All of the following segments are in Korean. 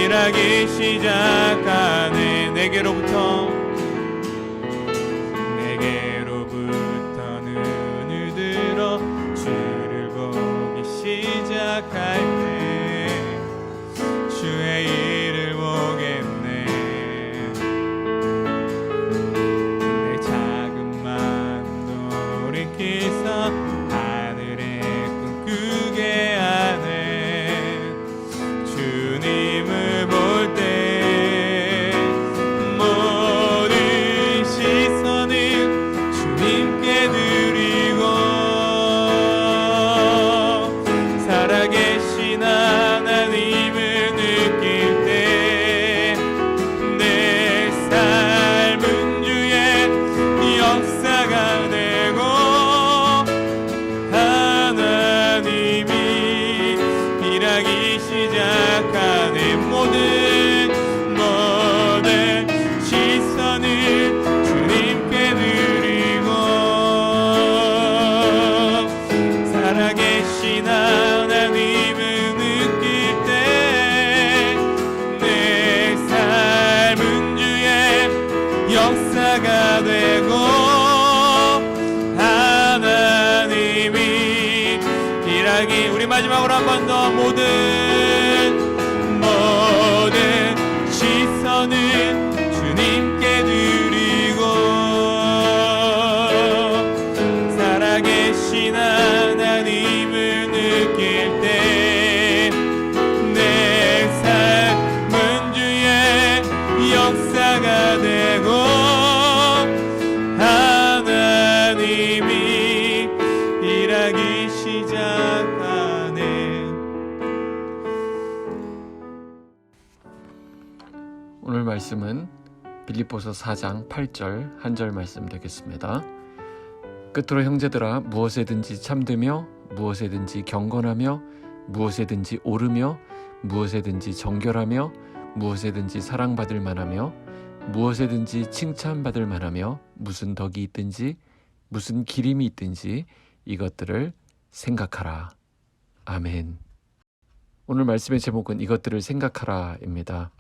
일하기 시작하네. 내게로부터 눈을 들어 주를 보기 시작할 때 주의 일을 보겠네. 내 작은 마음도 돌이켜서 하늘에 꿈꾸게 하네. 주님을 볼 때 모든 시선은 주님께 드리고 살아계신 하나님을 느낄 때 내 삶은 주의 역사가 되고 하나님이 일하기 시작하네. 모든 시선을 주님께 드리고 살아계신 하나님을 느낄 때 내 삶은 주의 역사가 되고 하나님이 일하기. 우리 마지막으로 한 번 더 모든 시선을 주님께 드리고 살아계신 하나님을 느낄 때 내 삶은 주의 역사가 되고 하나님이 일하기 시작하네. 오늘 말씀은 빌립보서 4장 8절 한 절 말씀 되겠습니다. 끝으로 형제들아, 무엇에든지 참되며 무엇에든지 경건하며 무엇에든지 옳으며 무엇에든지 정결하며 무엇에든지 사랑받을 만하며 무엇에든지 칭찬받을 만하며 무슨 덕이 있든지 무슨 기림이 있든지 이것들을 생각하라. 아멘. 오늘 말씀의 제목은 이것들을 생각하라입니다.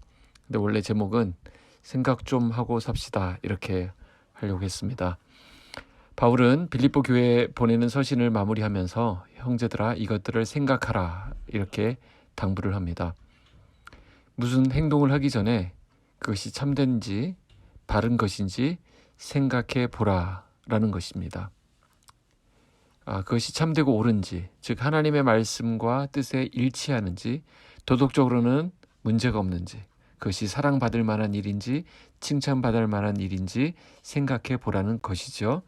근데 원래 제목은 생각 좀 하고 삽시다 이렇게 하려고 했습니다. 바울은 빌립보 교회에 보내는 서신을 마무리하면서 형제들아 이것들을 생각하라 이렇게 당부를 합니다. 무슨 행동을 하기 전에 그것이 참된지 바른 것인지 생각해 보라라는 것입니다. 그것이 참되고 옳은지, 즉 하나님의 말씀과 뜻에 일치하는지, 도덕적으로는 문제가 없는지, 그것이 사랑받을 만한 일인지 칭찬받을 만한 일인지 생각해 보라는 것이죠.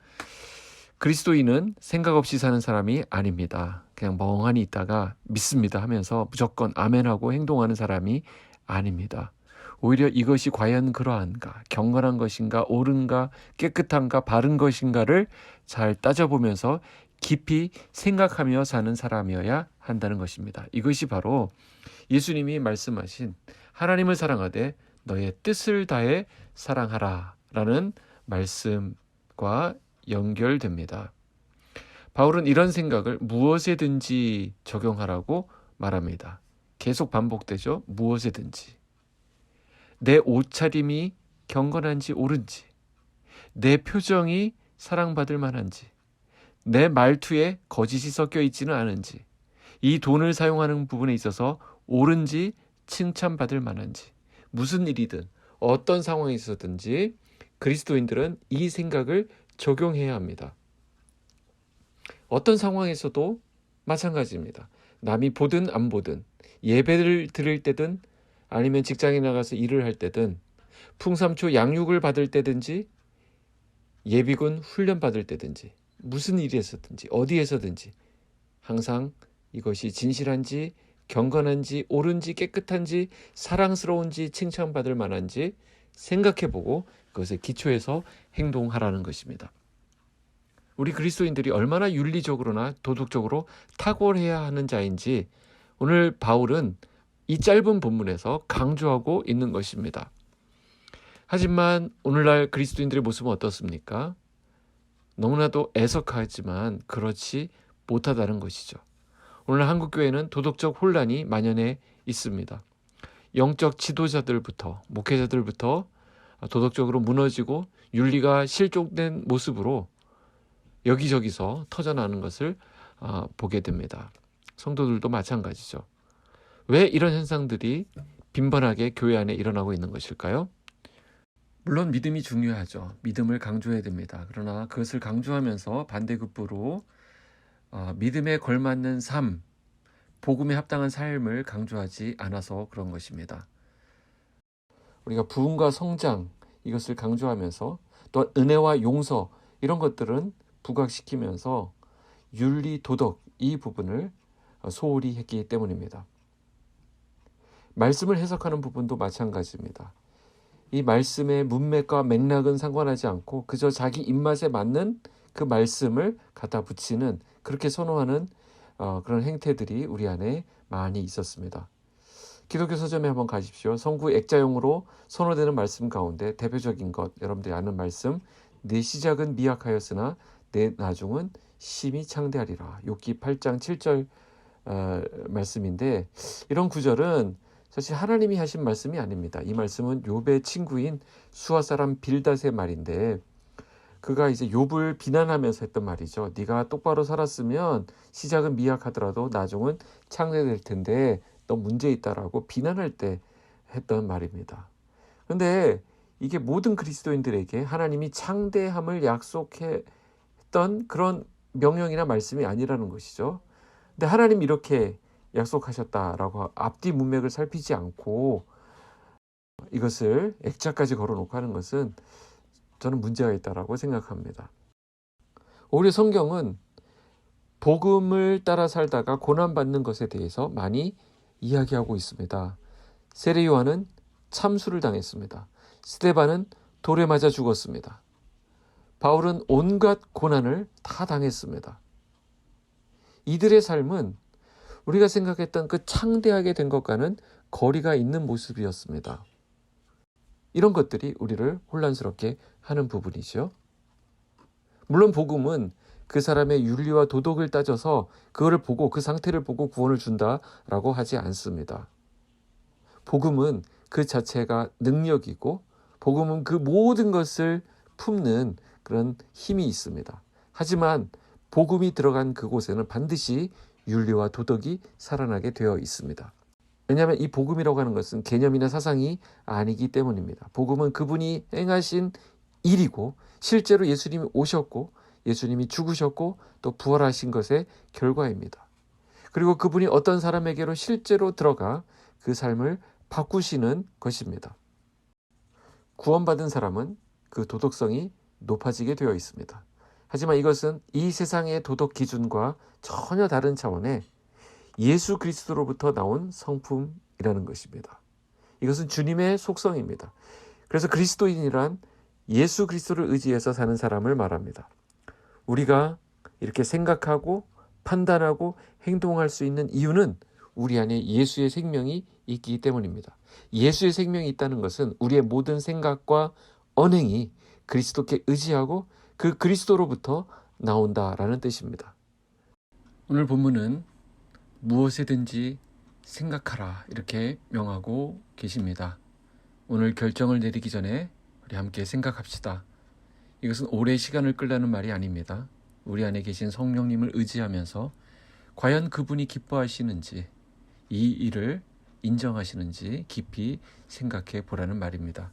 그리스도인은 생각 없이 사는 사람이 아닙니다. 그냥 멍하니 있다가 믿습니다 하면서 무조건 아멘하고 행동하는 사람이 아닙니다. 오히려 이것이 과연 그러한가, 경건한 것인가, 옳은가, 깨끗한가, 바른 것인가를 잘 따져보면서 깊이 생각하며 사는 사람이어야 한다는 것입니다. 이것이 바로 예수님이 말씀하신 하나님을 사랑하되 너의 뜻을 다해 사랑하라 라는 말씀과 연결됩니다. 바울은 이런 생각을 무엇에든지 적용하라고 말합니다. 계속 반복되죠. 무엇에든지. 내 옷차림이 경건한지 옳은지, 내 표정이 사랑받을 만한지, 내 말투에 거짓이 섞여 있지는 않은지, 이 돈을 사용하는 부분에 있어서 옳은지 칭찬받을 만한지, 무슨 일이든 어떤 상황에 있었든지 그리스도인들은 이 생각을 적용해야 합니다. 어떤 상황에서도 마찬가지입니다. 남이 보든 안 보든, 예배를 드릴 때든 아니면 직장에 나가서 일을 할 때든, 풍삼초 양육을 받을 때든지 예비군 훈련 받을 때든지 무슨 일이 있었든지 어디에서든지 항상 이것이 진실한지 경건한지 옳은지 깨끗한지 사랑스러운지 칭찬받을 만한지 생각해보고 그것에 기초해서 행동하라는 것입니다. 우리 그리스도인들이 얼마나 윤리적으로나 도덕적으로 탁월해야 하는 자인지 오늘 바울은 이 짧은 본문에서 강조하고 있는 것입니다. 하지만 오늘날 그리스도인들의 모습은 어떻습니까? 너무나도 애석하지만 그렇지 못하다는 것이죠. 오늘 한국교회는 도덕적 혼란이 만연해 있습니다. 영적 지도자들부터 목회자들부터 도덕적으로 무너지고 윤리가 실종된 모습으로 여기저기서 터져나오는 것을 보게 됩니다. 성도들도 마찬가지죠. 왜 이런 현상들이 빈번하게 교회 안에 일어나고 있는 것일까요? 물론 믿음이 중요하죠. 믿음을 강조해야 됩니다. 그러나 그것을 강조하면서 반대급부로 믿음에 걸맞는 삶, 복음에 합당한 삶을 강조하지 않아서 그런 것입니다. 우리가 부흥과 성장 이것을 강조하면서 또 은혜와 용서 이런 것들은 부각시키면서 윤리, 도덕 이 부분을 소홀히 했기 때문입니다. 말씀을 해석하는 부분도 마찬가지입니다. 이 말씀의 문맥과 맥락은 상관하지 않고 그저 자기 입맛에 맞는 그 말씀을 갖다 붙이는 그렇게 선호하는 그런 행태들이 우리 안에 많이 있었습니다. 기독교 서점에 한번 가십시오. 성구 액자용으로 선호되는 말씀 가운데 대표적인 것 여러분들이 아는 말씀 내 시작은 미약하였으나 내 나중은 심히 창대하리라. 욥기 8장 7절 말씀인데 이런 구절은 사실 하나님이 하신 말씀이 아닙니다. 이 말씀은 욥의 친구인 수아 사람 빌닷의 말인데 그가 이제 욥을 비난하면서 했던 말이죠. 네가 똑바로 살았으면 시작은 미약하더라도 나중은 창대될 텐데 너 문제 있다라고 비난할 때 했던 말입니다. 그런데 이게 모든 그리스도인들에게 하나님이 창대함을 약속했던 그런 명령이나 말씀이 아니라는 것이죠. 근데 하나님이 이렇게 약속하셨다라고 앞뒤 문맥을 살피지 않고 이것을 액자까지 걸어놓고 하는 것은 저는 문제가 있다라고 생각합니다. 오히려 성경은 복음을 따라 살다가 고난받는 것에 대해서 많이 이야기하고 있습니다. 세례 요한은 참수를 당했습니다. 스데반은 돌에 맞아 죽었습니다. 바울은 온갖 고난을 다 당했습니다. 이들의 삶은 우리가 생각했던 그 창대하게 된 것과는 거리가 있는 모습이었습니다. 이런 것들이 우리를 혼란스럽게 하는 부분이죠. 물론 복음은 그 사람의 윤리와 도덕을 따져서 그거를 보고 그 상태를 보고 구원을 준다라고 하지 않습니다. 복음은 그 자체가 능력이고 복음은 그 모든 것을 품는 그런 힘이 있습니다. 하지만 복음이 들어간 그곳에는 반드시 윤리와 도덕이 살아나게 되어 있습니다. 왜냐하면 이 복음이라고 하는 것은 개념이나 사상이 아니기 때문입니다. 복음은 그분이 행하신 일이고 실제로 예수님이 오셨고 예수님이 죽으셨고 또 부활하신 것의 결과입니다. 그리고 그분이 어떤 사람에게로 실제로 들어가 그 삶을 바꾸시는 것입니다. 구원받은 사람은 그 도덕성이 높아지게 되어 있습니다. 하지만 이것은 이 세상의 도덕 기준과 전혀 다른 차원의 예수 그리스도로부터 나온 성품이라는 것입니다. 이것은 주님의 속성입니다. 그래서 그리스도인이란 예수 그리스도를 의지해서 사는 사람을 말합니다. 우리가 이렇게 생각하고 판단하고 행동할 수 있는 이유는 우리 안에 예수의 생명이 있기 때문입니다. 예수의 생명이 있다는 것은 우리의 모든 생각과 언행이 그리스도께 의지하고 그 그리스도로부터 나온다라는 뜻입니다. 오늘 본문은 무엇이든지 생각하라 이렇게 명하고 계십니다. 오늘 결정을 내리기 전에 우리 함께 생각합시다. 이것은 오래 시간을 끌라는 말이 아닙니다. 우리 안에 계신 성령님을 의지하면서 과연 그분이 기뻐하시는지 이 일을 인정하시는지 깊이 생각해 보라는 말입니다.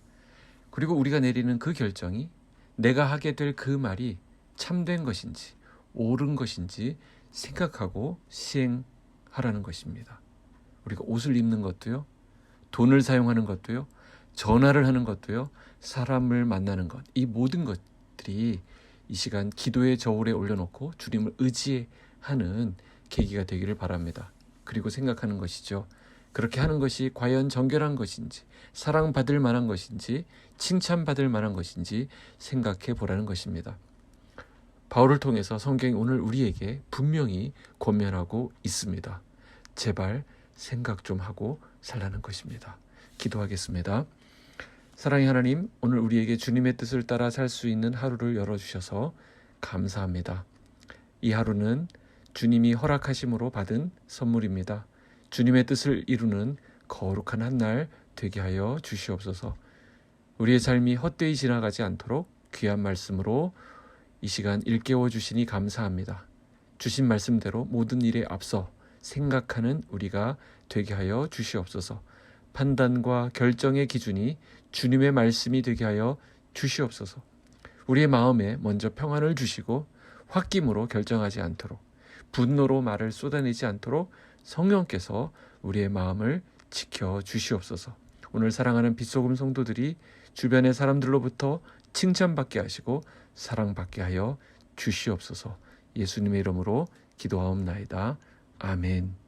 그리고 우리가 내리는 그 결정이 내가 하게 될 그 말이 참된 것인지 옳은 것인지 생각하고 시행하라는 것입니다. 우리가 옷을 입는 것도요, 돈을 사용하는 것도요, 전화를 하는 것도요, 사람을 만나는 것, 이 모든 것들이 이 시간 기도의 저울에 올려놓고 주님을 의지하는 계기가 되기를 바랍니다. 그리고 생각하는 것이죠. 그렇게 하는 것이 과연 정결한 것인지, 사랑받을 만한 것인지, 칭찬받을 만한 것인지 생각해 보라는 것입니다. 바울을 통해서 성경이 오늘 우리에게 분명히 권면하고 있습니다. 제발 생각 좀 하고 살라는 것입니다. 기도하겠습니다. 사랑의 하나님, 오늘 우리에게 주님의 뜻을 따라 살 수 있는 하루를 열어주셔서 감사합니다. 이 하루는 주님이 허락하심으로 받은 선물입니다. 주님의 뜻을 이루는 거룩한 한 날 되게 하여 주시옵소서. 우리의 삶이 헛되이 지나가지 않도록 귀한 말씀으로 이 시간 일깨워 주시니 감사합니다. 주신 말씀대로 모든 일에 앞서 생각하는 우리가 되게 하여 주시옵소서. 판단과 결정의 기준이 주님의 말씀이 되게 하여 주시옵소서. 우리의 마음에 먼저 평안을 주시고 홧김으로 결정하지 않도록, 분노로 말을 쏟아내지 않도록 성령께서 우리의 마음을 지켜 주시옵소서. 오늘 사랑하는 빛소금 성도들이 주변의 사람들로부터 칭찬받게 하시고 사랑받게 하여 주시옵소서. 예수님의 이름으로 기도하옵나이다. 아멘.